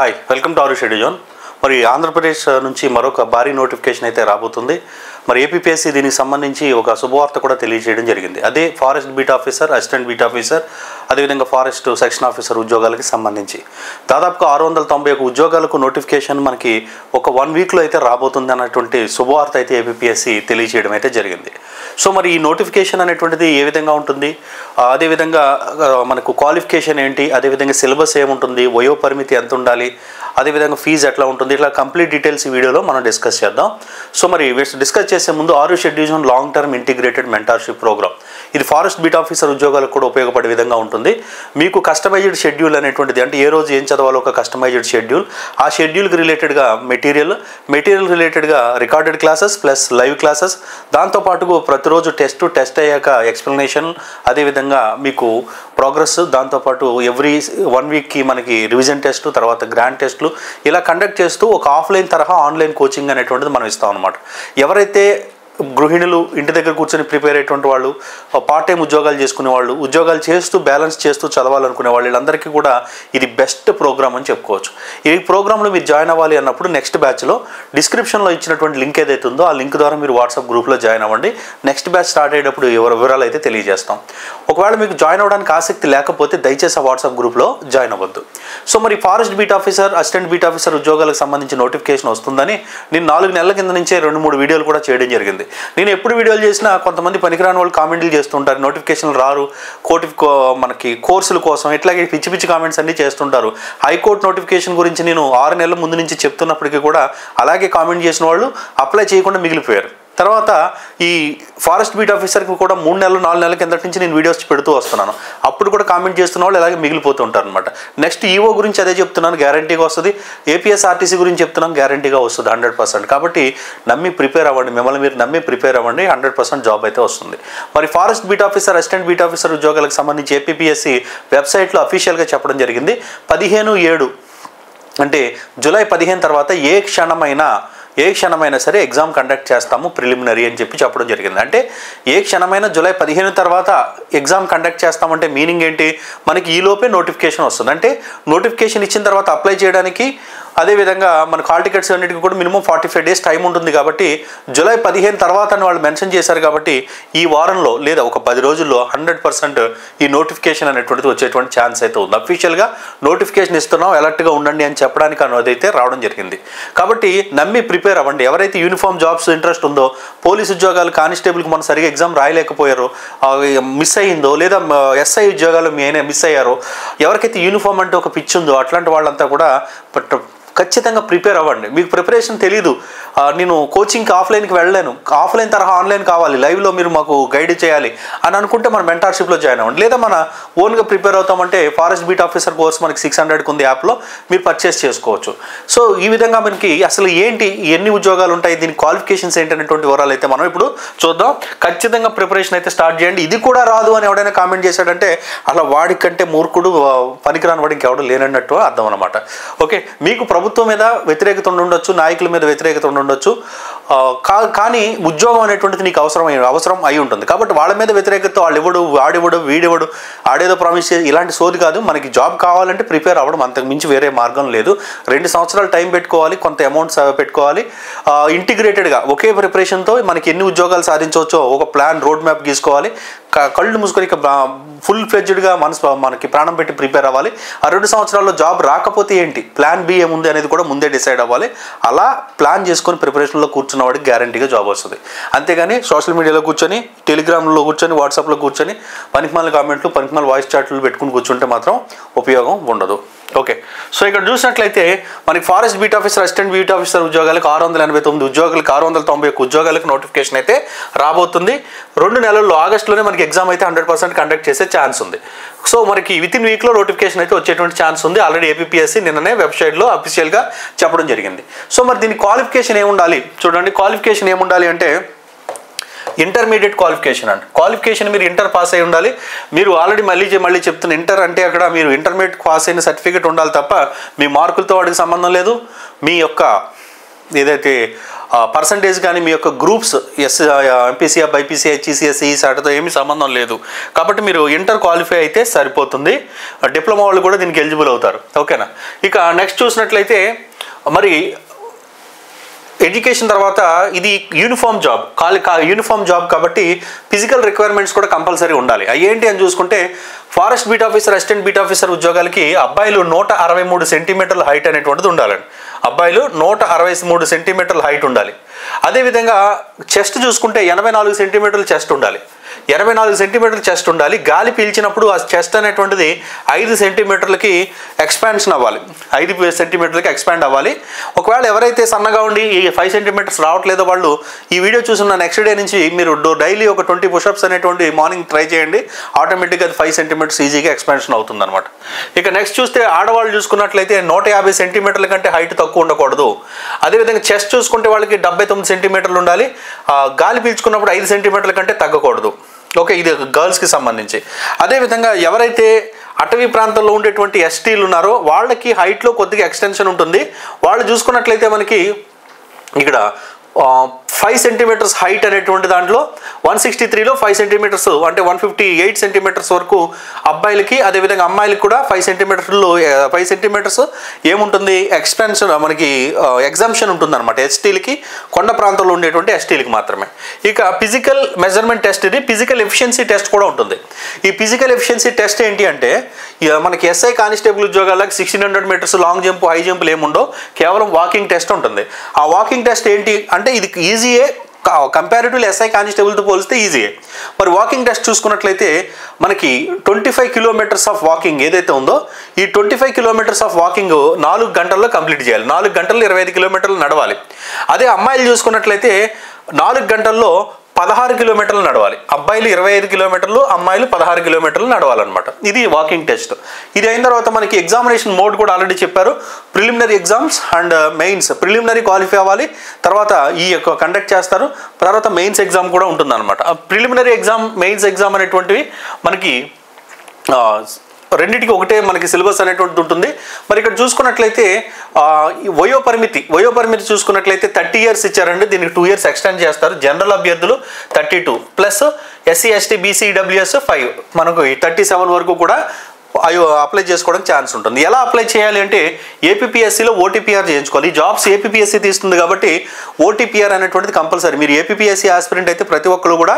Hi welcome to our schedule zone. మరి ఆంధ్రప్రదేశ్ నుంచి మరొక భారీ నోటిఫికేషన్ అయితే రాబోతుంది. మరి ఏపీపీఎస్సీ దీనికి సంబంధించి ఒక శుభవార్త కూడా తెలియజేయడం జరిగింది. అదే forest beat officer, assistant beat officer, అదేవిధంగా ఫారెస్ట్ సెక్షన్ ఆఫీసర్ ఉద్యోగాలకి సంబంధించి దాదాపుగా 691 ఉద్యోగాలకు నోటిఫికేషన్ మనకి ఒక 1 వీక్లో అయితే రాబోతుంది అన్నటువంటి శుభవార్త అయితే ఏపీపీఎస్సీ తెలియజేయడం అయితే జరిగింది. సో మరి ఈ నోటిఫికేషన్ అనేటువంటిది ఏ విధంగా ఉంటుంది, అదేవిధంగా మనకు క్వాలిఫికేషన్ ఏంటి, అదేవిధంగా సిలబస్ ఏముంటుంది, వయో పరిమితి ఎంత ఉండాలి, అదేవిధంగా ఫీజు ఎట్లా ఉంటుంది, ఇట్లా కంప్లీట్ డీటెయిల్స్ ఈ వీడియోలో మనం డిస్కస్ చేద్దాం. సో మరి డిస్కస్ చేసే ముందు ఆరు schedule zone long term integrated mentorship programme, ఇది ఫారెస్ట్ బీట్ ఆఫీసర్ ఉద్యోగాలకు కూడా ఉపయోగపడే విధంగా ఉంటుంది. మీకు కస్టమైజ్డ్ షెడ్యూల్ అనేటువంటిది, అంటే ఏ రోజు ఏం చదవాలో ఒక కస్టమైజ్డ్ షెడ్యూల్, ఆ షెడ్యూల్కి రిలేటెడ్గా మెటీరియల్ రిలేటెడ్గా recorded classes plus live classes, దాంతోపాటు ప్రతిరోజు టెస్ట్ అయ్యాక ఎక్స్ప్లెనేషన్, అదేవిధంగా మీకు ప్రోగ్రెస్, దాంతోపాటు ఎవ్రీ 1 వీక్కి మనకి రివిజన్ టెస్ట్, తర్వాత గ్రాండ్ టెస్ట్లు ఇలా కండక్ట్ చేస్తూ ఒక ఆఫ్లైన్ తరహా ఆన్లైన్ కోచింగ్ అనేటువంటిది మనం ఇస్తాం అన్నమాట. ఎవరైతే గృహిణులు ఇంటి దగ్గర కూర్చొని ప్రిపేర్ అయ్యేటువంటి వాళ్ళు, పార్ట్ టైం ఉద్యోగాలు చేసుకునే వాళ్ళు, ఉద్యోగాలు చేస్తూ బ్యాలెన్స్ చేస్తూ చదవాలనుకునే వాళ్ళు, వీళ్ళందరికీ కూడా ఇది బెస్ట్ ప్రోగ్రామ్ అని చెప్పుకోవచ్చు. ఈ ప్రోగ్రాంలో మీరు జాయిన్ అవ్వాలి అన్నప్పుడు నెక్స్ట్ బ్యాచ్లో డిస్క్రిప్షన్లో ఇచ్చినటువంటి లింక్ ఏదైతే ఉందో ఆ లింక్ ద్వారా మీరు వాట్సాప్ గ్రూప్లో జాయిన్ అవ్వండి. నెక్స్ట్ బ్యాచ్ స్టార్ట్ అయ్యేటప్పుడు వివరాలు అయితే తెలియజేస్తాం. ఒకవేళ మీకు జాయిన్ అవ్వడానికి ఆసక్తి లేకపోతే దయచేసి ఆ వాట్సాప్ గ్రూప్లో జాయిన్ అవ్వద్దు. సో మరి forest beat officer, assistant beat officer ఉద్యోగాలకు సంబంధించి నోటిఫికేషన్ వస్తుందని నేను 4 నెలల కింద నుంచే 2-3 వీడియోలు కూడా చేయడం జరిగింది. నేను ఎప్పుడు వీడియోలు చేసినా కొంతమంది పనికిరాని వాళ్ళు కామెంట్లు చేస్తుంటారు, నోటిఫికేషన్లు రారు, మనకి కోర్సుల కోసం ఇట్లాగే పిచ్చి కామెంట్స్ అన్నీ చేస్తుంటారు. హైకోర్టు నోటిఫికేషన్ గురించి నేను 6 నెలల ముందు నుంచి చెప్తున్నప్పటికీ కూడా అలాగే కామెంట్ చేసిన వాళ్ళు అప్లై చేయకుండా మిగిలిపోయారు. తర్వాత ఈ ఫారెస్ట్ బీట్ ఆఫీసర్కి కూడా 3-4 నెలల కిందటి నుంచి నేను వీడియోస్ పెడుతూ వస్తున్నాను. అప్పుడు కూడా కామెంట్ చేస్తున్న వాళ్ళు అలాగే మిగిలిపోతూ ఉంటారు అనమాట. నెక్స్ట్ ఈఓ గురించి అదే చెప్తున్నాను, గ్యారంటీగా వస్తుంది. ఏపీఎస్ఆర్టీసీ గురించి చెప్తున్నాను, గ్యారంటీగా వస్తుంది 100%. కాబట్టి నమ్మి ప్రిపేర్ అవ్వండి, మిమ్మల్ని మీరు నమ్మి ప్రిపేర్ అవ్వండి, 100% జాబ్ అయితే వస్తుంది. మరి forest beat officer, assistant beat officer ఉద్యోగాలకు సంబంధించి ఏపీపీఎస్సీ వెబ్సైట్లో అఫీషియల్గా చెప్పడం జరిగింది. 15/7 అంటే జూలై 15 తర్వాత ఏ క్షణమైనా సరే ఎగ్జామ్ కండక్ట్ చేస్తాము ప్రిలిమినరీ అని చెప్పడం జరిగింది. అంటే ఏ క్షణమైనా జూలై 15 తర్వాత ఎగ్జామ్ కండక్ట్ చేస్తామంటే మీనింగ్ ఏంటి, మనకి ఈలోపే నోటిఫికేషన్ వస్తుంది. అంటే నోటిఫికేషన్ ఇచ్చిన తర్వాత అప్లై చేయడానికి, అదేవిధంగా మన హాల్ టికెట్స్ అన్నిటికీ కూడా మినిమం 45 డేస్ టైం ఉంటుంది. కాబట్టి జూలై 15 తర్వాత అని వాళ్ళు మెన్షన్ చేశారు. కాబట్టి ఈ వారంలో లేదా ఒక 10 రోజుల్లో 100% ఈ నోటిఫికేషన్ అనేటువంటిది వచ్చేటువంటి ఛాన్స్ అయితే ఉంది. అఫీషియల్గా నోటిఫికేషన్ ఇస్తున్నాం, అలర్ట్గా ఉండండి అని చెప్పడానికి అదైతే రావడం జరిగింది. కాబట్టి నమ్మి ప్రిపేర్ అవ్వండి. ఎవరైతే యూనిఫామ్ జాబ్స్ ఇంట్రెస్ట్ ఉందో, పోలీస్ ఉద్యోగాలు, కానిస్టేబుల్కి మనం సరిగా ఎగ్జామ్ రాయలేకపోయారో, మిస్ అయ్యిందో, లేదా ఎస్ఐ ఉద్యోగాలు మిస్ అయ్యారో, ఎవరికైతే యూనిఫామ్ అంటే ఒక పిచ్చి ఉందో అట్లాంటి వాళ్ళంతా కూడా ఖచ్చితంగా ప్రిపేర్ అవ్వండి. మీకు ప్రిపరేషన్ తెలీదు, నేను కోచింగ్కి ఆఫ్లైన్కి వెళ్ళలేను, ఆఫ్లైన్ తరహా ఆన్లైన్ కావాలి, లైవ్లో మీరు మాకు గైడ్ చేయాలి అని అనుకుంటే మన మెంటార్షిప్లో జాయిన్ అవ్వండి. లేదా మన ఓన్గా ప్రిపేర్ అవుతామంటే ఫారెస్ట్ బీట్ ఆఫీసర్ కోర్స్ మనకి 600కి ఉంది, యాప్లో మీరు పర్చేస్ చేసుకోవచ్చు. సో ఈ విధంగా మనకి అసలు ఏంటి, ఎన్ని ఉద్యోగాలు ఉంటాయి, దీని క్వాలిఫికేషన్స్ ఏంటి అనేటువంటి వివరాలు అయితే మనం ఇప్పుడు చూద్దాం. ఖచ్చితంగా ప్రిపరేషన్ అయితే స్టార్ట్ చేయండి. ఇది కూడా రాదు అని ఎవడైనా కామెంట్ చేశాడంటే అలా వాడికంటే మూర్ఖుడు, పనికిరాని వాడికి ఎవడు లేనన్నట్టు అర్థం అనమాట. ఓకే, మీకు ప్రభుత్వం మీద వ్యతిరేకత ఉండొచ్చు, నాయకుల మీద వ్యతిరేకత ఉండొచ్చు, కానీ ఉద్యోగం అనేటువంటిది నీకు అవసరం అయి ఉంటుంది. కాబట్టి వాళ్ళ మీద వ్యతిరేకత, వాడివ్వడు వీడివ్వడు, ఆడేదో ప్రామిస్ చేసి ఇలాంటి సోది కాదు. మనకి జాబ్ కావాలంటే ప్రిపేర్ అవ్వడం, అంతకు మించి వేరే మార్గం లేదు. 2 సంవత్సరాలు టైం పెట్టుకోవాలి, కొంత అమౌంట్ పెట్టుకోవాలి. ఇంటిగ్రేటెడ్గా ఒకే ప్రిపరేషన్తో మనకి ఎన్ని ఉద్యోగాలు సాధించవచ్చో ఒక ప్లాన్, రోడ్ మ్యాప్ గీసుకోవాలి. కళ్ళు మూసుకొని ఫుల్ ఫ్లెడ్జ్డ్గా మనకి ప్రాణం పెట్టి ప్రిపేర్ అవ్వాలి. ఆ 2 సంవత్సరాల్లో జాబ్ రాకపోతే ఏంటి, ప్లాన్ బి ఏముంది అనేది కూడా ముందే డిసైడ్ అవ్వాలి. అలా ప్లాన్ చేసుకొని ప్రిపరేషన్లో కూర్చున్న వాడికి గ్యారంటీగా జాబ్ వస్తుంది. అంతేగాని సోషల్ మీడియాలో కూర్చొని, టెలిగ్రామ్లో కూర్చొని, వాట్సాప్లో కూర్చొని పనికిమాల కామెంట్లు, పనికిమాల వాయిస్ చాట్లు పెట్టుకుని కూర్చుంటే మాత్రం ఉపయోగం ఉండదు. ఓకే, సో ఇక్కడ చూసినట్లయితే మనకి forest beat officer, assistant beat officer ఉద్యోగాలకు 689 ఉద్యోగాలకు, 691 ఉద్యోగాలకు నోటిఫికేషన్ అయితే రాబోతుంది. 2 నెలల్లో ఆగస్టులోనే మనకి ఎగ్జామ్ అయితే 100% కండక్ట్ చేసే ఛాన్స్ ఉంది. సో మనకి వితిన్ వీక్లో నోటిఫికేషన్ అయితే వచ్చేటువంటి ఛాన్స్ ఉంది. ఆల్రెడీ ఏపీపీఎస్సీ నిన్ననే వెబ్సైట్లో అఫీషియల్గా చెప్పడం జరిగింది. సో మరి దీని క్వాలిఫికేషన్ ఏముండాలి చూడండి. క్వాలిఫికేషన్ ఏముండాలి అంటే ఇంటర్మీడియట్ క్వాలిఫికేషన్ అండి. క్వాలిఫికేషన్ మీరు ఇంటర్ పాస్ అయి ఉండాలి. మీరు ఆల్రెడీ మళ్ళీ చెప్తున్న ఇంటర్ అంటే అక్కడ మీరు ఇంటర్మీడియట్ పాస్ అయిన సర్టిఫికేట్ ఉండాలి తప్ప మీ మార్కులతో వాడికి సంబంధం లేదు. మీ యొక్క ఏదైతే పర్సంటేజ్ కానీ మీ యొక్క గ్రూప్స్ ఎంపీసీఆ బైపీసీఐ హెచ్ఈసీఎస్ ఈసాటితో ఏమీ సంబంధం లేదు. కాబట్టి మీరు ఇంటర్ క్వాలిఫై అయితే సరిపోతుంది. డిప్లొమా వాళ్ళు కూడా దీనికి ఎలిజిబుల్ అవుతారు. ఓకేనా. ఇక నెక్స్ట్ చూసినట్లయితే మరి ఎడ్యుకేషన్ తర్వాత ఇది యూనిఫామ్ జాబ్, యూనిఫామ్ జాబ్ కాబట్టి ఫిజికల్ రిక్వైర్మెంట్స్ కూడా కంపల్సరీ ఉండాలి. అవి ఏంటి అని చూసుకుంటే forest beat officer, assistant beat officer ఉద్యోగాలకి అబ్బాయిలు 163 సెంటీమీటర్ల హైట్ అనేటువంటిది ఉండాలండి. అబ్బాయిలు 163 సెంటీమీటర్ల హైట్ ఉండాలి. అదేవిధంగా చెస్ట్ చూసుకుంటే 84 సెంటీమీటర్ల చెస్ట్ ఉండాలి. 84 సెంటీమీటర్ల చెస్ట్ ఉండాలి. గాలి పీల్చినప్పుడు ఆ చెస్ట్ అనేటువంటిది 5 సెంటీమీటర్లకి ఎక్స్పాన్షన్ అవ్వాలి, 5 సెంటీమీటర్లకి ఎక్స్పాండ్ అవ్వాలి. ఒకవేళ ఎవరైతే సన్నగా ఉండి ఈ 5 సెంటీమీటర్స్ రావట్లేదో వాళ్ళు ఈ వీడియో చూసిన నెక్స్ట్ డే నుంచి మీరు డైలీ ఒక 20 పుషప్స్ అనేటువంటి మార్నింగ్ ట్రై చేయండి. ఆటోమేటిక్గా అది 5 సెంటీమీటర్స్ ఈజీగా ఎక్స్పాన్షన్ అవుతుంది అనమాట. ఇక నెక్స్ట్ చూస్తే ఆడవాళ్ళు చూసుకున్నట్లయితే 150 సెంటీమీటర్ల కంటే హైట్ తక్కువ ఉండకూడదు. అదేవిధంగా చెస్ట్ చూసుకుంటే వాళ్ళకి 79 సెంటీమీటర్లు ఉండాలి. గాలి పీల్చుకున్నప్పుడు 5 సెంటీమీటర్ల కంటే తగ్గకూడదు. ఓకే, ఇది గర్ల్స్కి సంబంధించి. అదేవిధంగా ఎవరైతే అటవీ ప్రాంతంలో ఉండేటువంటి ఎస్టీలు ఉన్నారో వాళ్ళకి హైట్లో కొద్దిగా ఎక్స్టెన్షన్ ఉంటుంది. వాళ్ళు చూసుకున్నట్లయితే మనకి ఇక్కడ 5 సెంటీమీటర్స్ హైట్ అనేటువంటి దాంట్లో 163లో 5 సెంటీమీటర్స్ అంటే 158 సెంటీమీటర్స్ వరకు అబ్బాయిలకి, అదేవిధంగా అమ్మాయిలకి కూడా 5 సెంటీమీటర్స్ ఏముంటుంది ఎక్స్పెన్షన్ మనకి ఎగ్జామ్షన్ ఉంటుంది అనమాట. ఎస్టీలకి, కొండ ప్రాంతంలో ఉండేటువంటి ఎస్టీలకి మాత్రమే. ఇక ఫిజికల్ మెజర్మెంట్ టెస్ట్, ఇది ఫిజికల్ ఎఫిషియన్సీ టెస్ట్ కూడా ఉంటుంది. ఈ ఫిజికల్ ఎఫిషియన్సీ టెస్ట్ ఏంటి అంటే మనకి ఎస్ఐ కానిస్టేబుల్ ఉద్యోగాలకు 1600 మీటర్స్ లాంగ్ జంప్, హై జంపులు ఏముండో, కేవలం వాకింగ్ టెస్ట్ ఉంటుంది. ఆ వాకింగ్ టెస్ట్ ఏంటి అంటే ఇది ఈజీయే, కంపారిటివ్లీ ఎస్ఐ కానిస్టేబుల్తో పోలిస్తే ఈజీయే. మరి వాకింగ్ టెస్ట్ చూసుకున్నట్లయితే మనకి 25 కిలోమీటర్స్ ఆఫ్ వాకింగ్ ఏదైతే ఉందో ఈ 25 కిలోమీటర్స్ ఆఫ్ వాకింగ్ 4 గంటల్లో కంప్లీట్ చేయాలి. 4 గంటల్లో 25 కిలోమీటర్లు నడవాలి. అదే అమ్మాయిలు చూసుకున్నట్లయితే 4 గంటల్లో 16 కిలోమీటర్లు నడవాలి. అబ్బాయిలు 25 కిలోమీటర్లు, అమ్మాయిలు 16 కిలోమీటర్లు నడవాలన్నమాట. ఇది వాకింగ్ టెస్ట్. ఇది అయిన తర్వాత మనకి ఎగ్జామినేషన్ మోడ్ కూడా ఆల్రెడీ చెప్పారు. Preliminary exams and mains. Preliminary qualify అవ్వాలి, తర్వాత ఈ యొక్క కండక్ట్ చేస్తారు, తర్వాత మెయిన్స్ ఎగ్జామ్ కూడా ఉంటుందన్నమాట. ప్రిలిమినరీ ఎగ్జామ్, మెయిన్స్ ఎగ్జామ్ అనేటువంటివి మనకి రెండింటికి ఒకటే మనకి సిలబస్ అనేటువంటిది ఉంటుంది. మరి ఇక్కడ చూసుకున్నట్లయితే వయోపరిమితి చూసుకున్నట్లయితే 30 ఇయర్స్ ఇచ్చారండి. దీనికి 2 ఇయర్స్ ఎక్స్టెండ్ చేస్తారు. జనరల్ అభ్యర్థులు 32 plus SC ST BC EWS 5 మనకు 37 వరకు కూడా అప్లై చేసుకోవడానికి ఛాన్స్ ఉంటుంది. ఎలా అప్లై చేయాలి అంటే ఏపీపీఎస్సీలో ఓటీపీఆర్ చేయించుకోవాలి. ఈ జాబ్స్ ఏపీపీఎస్సీ తీస్తుంది కాబట్టి ఓటీపీఆర్ అనేటువంటిది కంపల్సరీ. మీరు ఏపీపీఎస్సీ ఆస్పిరెంట్ అయితే ప్రతి ఒక్కరు కూడా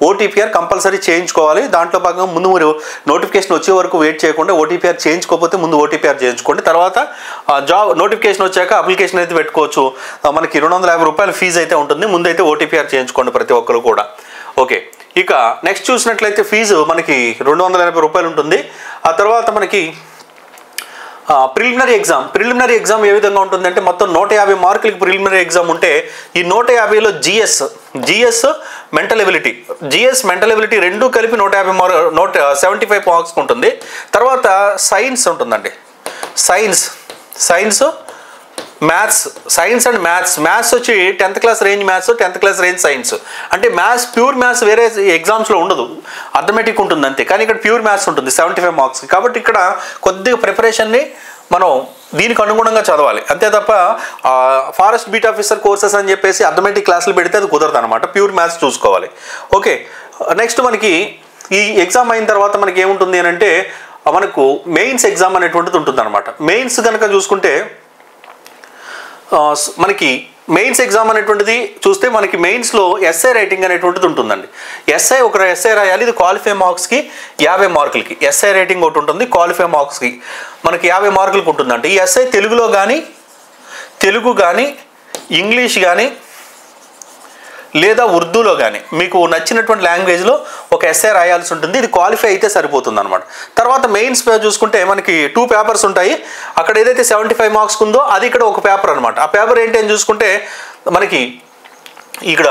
ఓటీపీఆర్ కంపల్సరీ చేయించుకోవాలి. దాంట్లో భాగంగా ముందు మీరు నోటిఫికేషన్ వచ్చే వరకు వెయిట్ చేయకుండా ఓటీపీఆర్ చేయించుకోకపోతే ముందు ఓటీపీఆర్ చేయించుకోండి. తర్వాత జాబ్ నోటిఫికేషన్ వచ్చాక అప్లికేషన్ అయితే పెట్టుకోవచ్చు. మనకి 250 రూపాయల ఫీజు అయితే ఉంటుంది. ముందైతే ఓటీపీఆర్ చేయించుకోండి ప్రతి ఒక్కరు కూడా. ఓకే, ఇక నెక్స్ట్ చూసినట్లయితే ఫీజు మనకి 280 రూపాయలు ఉంటుంది. ఆ తర్వాత మనకి ప్రిలిమినరీ ఎగ్జామ్ ఏ విధంగా ఉంటుందంటే మొత్తం 150 మార్కులకి ప్రిలిమినరీ ఎగ్జామ్ ఉంటే ఈ 150లో జిఎస్ మెంటల్ ఎబిలిటీ రెండూ కలిపి 175 మార్క్స్ ఉంటుంది. తర్వాత సైన్స్ ఉంటుందండి. సైన్స్ సైన్స్ అండ్ మ్యాథ్స్ వచ్చి 10th class range maths, 10th class range science. అంటే ప్యూర్ మ్యాథ్స్ వేరే ఎగ్జామ్స్లో ఉండదు, అథమెటిక్ ఉంటుంది అంతే. కానీ ఇక్కడ ప్యూర్ మ్యాథ్స్ ఉంటుంది 75 మార్క్స్. కాబట్టి ఇక్కడ కొద్దిగా ప్రిపరేషన్ని మనం దీనికి అనుగుణంగా చదవాలి అంతే తప్ప ఫారెస్ట్ బీట్ ఆఫీసర్ కోర్సెస్ అని చెప్పేసి అథమెటిక్ క్లాసులు పెడితే అది కుదరదు అనమాట. ప్యూర్ మ్యాథ్స్ చూసుకోవాలి. ఓకే, నెక్స్ట్ మనకి ఈ ఎగ్జామ్ అయిన తర్వాత మనకి ఏముంటుంది అని అంటే మనకు మెయిన్స్ ఎగ్జామ్ అనేటువంటిది ఉంటుంది అనమాట. మెయిన్స్ కనుక చూసుకుంటే మనకి మెయిన్స్ ఎగ్జామ్ అనేటువంటిది చూస్తే మనకి మెయిన్స్లో ఎస్ఐ రైటింగ్ అనేటువంటిది ఉంటుందండి. ఒక ఎస్ఐ రాయాలి. ఇది క్వాలిఫై మార్క్స్కి 50 మార్కులకి ఎస్ఐ రైటింగ్ ఒకటి ఉంటుంది. క్వాలిఫై మార్క్స్కి మనకి 50 మార్కులకు ఉంటుందండి. ఈ ఎస్ఐ తెలుగు కానీ ఇంగ్లీష్ కానీ లేదా ఉర్దూలో కానీ మీకు నచ్చినటువంటి లాంగ్వేజ్లో ఒక ఎస్ఐ రాయాల్సి ఉంటుంది. ఇది క్వాలిఫై అయితే సరిపోతుంది అనమాట. తర్వాత మెయిన్స్ చూసుకుంటే మనకి 2 పేపర్స్ ఉంటాయి. అక్కడ ఏదైతే 75 మార్క్స్ ఉందో అది ఇక్కడ ఒక పేపర్ అనమాట. ఆ పేపర్ ఏంటి అని చూసుకుంటే మనకి ఇక్కడ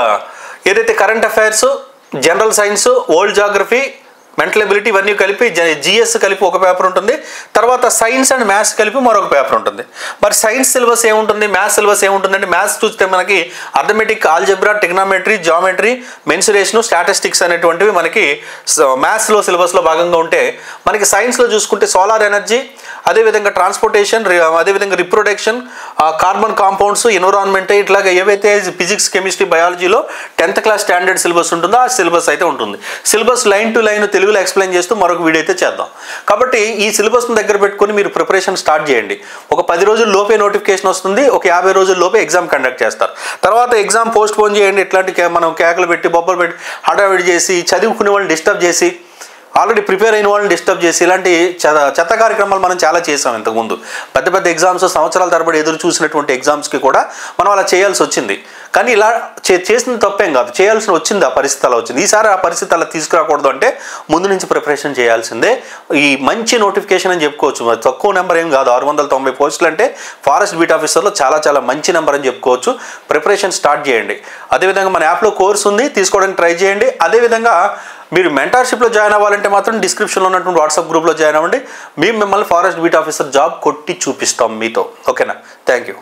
ఏదైతే current affairs, general science, world geography, mental ability ఇవన్నీ కలిపి జిఎస్ కలిపి ఒక పేపర్ ఉంటుంది. తర్వాత సైన్స్ అండ్ మ్యాథ్స్ కలిపి మరొక పేపర్ ఉంటుంది. మరి సైన్స్ సిలబస్ ఏముంటుంది, మ్యాథ్స్ సిలబస్ ఏముంటుంది అంటే మ్యాథ్స్ చూస్తే మనకి arithmetic, algebra, trigonometry, geometry, mensuration, statistics అనేటువంటివి మనకి మ్యాథ్స్లో సిలబస్లో భాగంగా ఉంటే, మనకి సైన్స్లో చూసుకుంటే సోలార్ ఎనర్జీ, అదేవిధంగా ట్రాన్స్పోర్టేషన్, అదేవిధంగా రిప్రొడక్షన్, కార్బన్ కాంపౌండ్స్, ఎన్విరాన్మెంట్, ఇట్లాగా ఏవైతే ఫిజిక్స్, కెమిస్ట్రీ, బయాలజీలో 10th క్లాస్ స్టాండర్డ్ సిలబస్ ఉంటుందో ఆ సిలబస్ అయితే ఉంటుంది. సిలబస్ లైన్ టు లైన్ తెలుగులో ఎక్స్ప్లెయిన్ చేస్తూ మరొక వీడియో అయితే చేద్దాం. కాబట్టి ఈ సిలబస్ని దగ్గర పెట్టుకొని మీరు ప్రిపరేషన్ స్టార్ట్ చేయండి. ఒక 10 రోజుల లోపే నోటిఫికేషన్ వస్తుంది, ఒక 50 రోజుల లోపే ఎగ్జామ్ కండక్ట్ చేస్తారు. తర్వాత ఎగ్జామ్ పోస్ట్ పోన్ చేయండి, ఇట్లాంటి మనం కేకలు పెట్టి బొబ్బలు పెట్టి హడావిడి చేసి చదువుకునే వాళ్ళని డిస్టర్బ్ చేసి ఆల్రెడీ ప్రిపేర్ అయిన వాళ్ళని డిస్టర్బ్ చేసి ఇలాంటి చెత్త కార్యక్రమాలు మనం చాలా చేసాం ఇంతకుముందు. పెద్ద పెద్ద ఎగ్జామ్స్, సంవత్సరాల తరబడి ఎదురు చూసినటువంటి ఎగ్జామ్స్కి కూడా మనం అలా చేయాల్సి వచ్చింది. కానీ ఇలా చేసిన తప్పేం కాదు, చేయాల్సిన వచ్చింది, ఆ పరిస్థితి అలా వచ్చింది. ఈసారి ఆ పరిస్థితి అలా తీసుకురాకూడదు అంటే ముందు నుంచి ప్రిపరేషన్ చేయాల్సిందే. ఈ మంచి నోటిఫికేషన్ అని చెప్పుకోవచ్చు, తక్కువ నెంబర్ ఏం కాదు. 690 పోస్టులు అంటే ఫారెస్ట్ బీట్ ఆఫీసర్లో చాలా చాలా మంచి నెంబర్ అని చెప్పుకోవచ్చు. ప్రిపరేషన్ స్టార్ట్ చేయండి. అదేవిధంగా మన యాప్లో కోర్స్ ఉంది, తీసుకోవడానికి ట్రై చేయండి. అదేవిధంగా మీరు మెంటర్షిప్లో జాయిన్ అవ్వాలంటే మాత్రం డిస్క్రిప్షన్లో ఉన్నటువంటి వాట్సాప్ గ్రూప్లో జాయిన్ అవ్వండి. మేము మిమ్మల్ని ఫారెస్ట్ బీట్ ఆఫీసర్ జాబ్ కొట్టి చూపిస్తాం మీతో. ఓకేనా? Thank you.